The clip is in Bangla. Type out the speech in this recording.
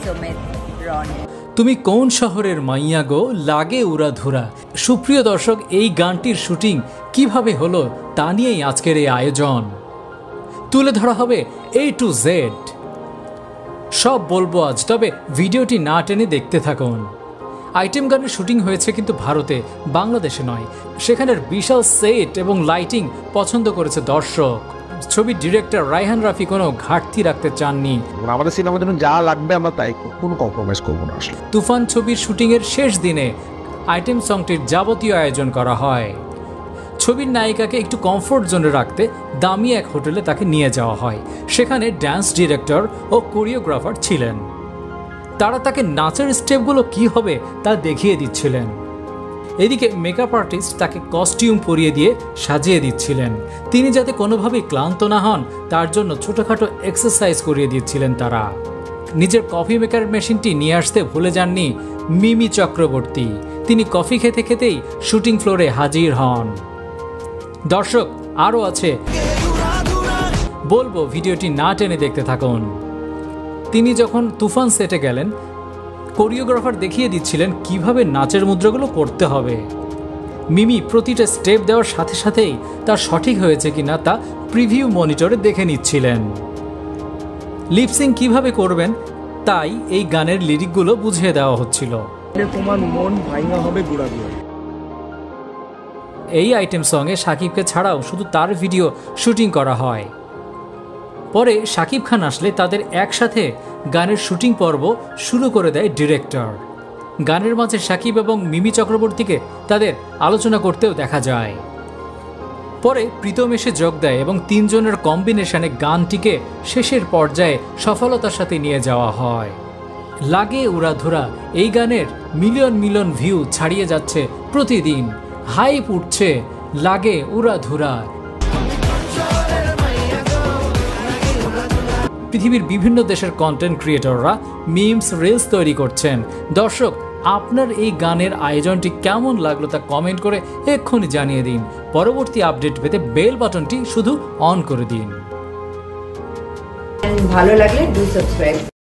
সমেত রনি। তুমি কোন শহরের মাইয়া গো লাগে উড়াধুরা। সুপ্রিয় দর্শক, এই গানটির শুটিং কিভাবে হলো তা নিয়েই আজকের এই আয়োজন। তুলে ধরা হবে A to Z, সব বলবো আজ, তবে ভিডিওটি না টেনে দেখতে থাকুন। আইটেম গানের শুটিং হয়েছে কিন্তু ভারতে, বাংলাদেশে নয়। সেখানের বিশাল সেট এবং লাইটিং পছন্দ করেছে দর্শক। ছবির ডিরেক্টর রায়হান রাফি কোনো ঘাটতি রাখতে চাননি। আমাদের সিনেমার জন্য যা লাগবে আমরা তাই কোনো কম্প্রোমাইজ করবো না। তুফান ছবির শুটিংয়ের শেষ দিনে আইটেম সংটির যাবতীয় আয়োজন করা হয়। ছবির নায়িকাকে একটু কমফোর্ট জোনে রাখতে দামি এক হোটেলে তাকে নিয়ে যাওয়া হয়। সেখানে ড্যান্স ডিরেক্টর ও কোরিওগ্রাফার ছিলেন। তারা তাকে নাচের স্টেপগুলো কি হবে তা দেখিয়ে দিচ্ছিলেন। এদিকে মেকআপ আর্টিস্ট তাকে কস্টিউম পরিয়ে দিয়ে সাজিয়ে দিচ্ছিলেন। তিনি যাতে কোনোভাবেই ক্লান্ত না হন তার জন্য ছোটখাটো এক্সারসাইজ করিয়ে দিচ্ছিলেন তারা। নিজের কফি মেকার মেশিনটি নিয়ে আসতে ভুলে যাননি মিমি চক্রবর্তী। তিনি কফি খেতে খেতেই শুটিং ফ্লোরে হাজির হন। দর্শক, আরও আছে, বলবো ভিডিওটি না টেনে দেখতে থাকুন। তিনি যখন তুফান সেটে গেলেন, কোরিওগ্রাফার দেখিয়ে দিচ্ছিলেন কিভাবে নাচের মুদ্রাগুলো করতে হবে। মিমি প্রতিটা স্টেপ দেওয়ার সাথে সাথেই তা সঠিক হয়েছে কিনা তা প্রিভিউ মনিটরে দেখে নিচ্ছিলেন। লিপসিং কিভাবে করবেন তাই এই গানের লিরিকগুলো বুঝিয়ে দেওয়া হচ্ছিল। তোমার মন ভাঙা হবে গুড়া গুড়া। এই আইটেম সঙ্গে শাকিবকে ছাড়াও শুধু তার ভিডিও শুটিং করা হয়। পরে শাকিব খান আসলে তাদের একসাথে গানের শুটিং পর্ব শুরু করে দেয় ডিরেক্টর। গানের মাঝে শাকিব এবং মিমি চক্রবর্তীকে তাদের আলোচনা করতেও দেখা যায়। পরে প্রীতম এসে যোগ দেয় এবং তিনজনের কম্বিনেশনে গানটিকে শেষের পর্যায়ে সফলতার সাথে নিয়ে যাওয়া হয়। লাগে উড়াধুরা এই গানের মিলিয়ন মিলিয়ন ভিউ ছাড়িয়ে যাচ্ছে প্রতিদিন। হাইপ উঠছে লাগে উড়াধুরা। পৃথিবীর বিভিন্ন দেশের কন্টেন্ট ক্রিয়েটররা মিমস, রিলস তৈরি করছেন। দর্শক, আপনার এই গানের আয়োজনটি কেমন লাগলো তা কমেন্ট করে এক্ষুনি জানিয়ে দিন। পরবর্তী আপডেট পেতে বেল বাটনটি শুধু অন করে দিন। ভালো লাগলে ডু সাবস্ক্রাইব।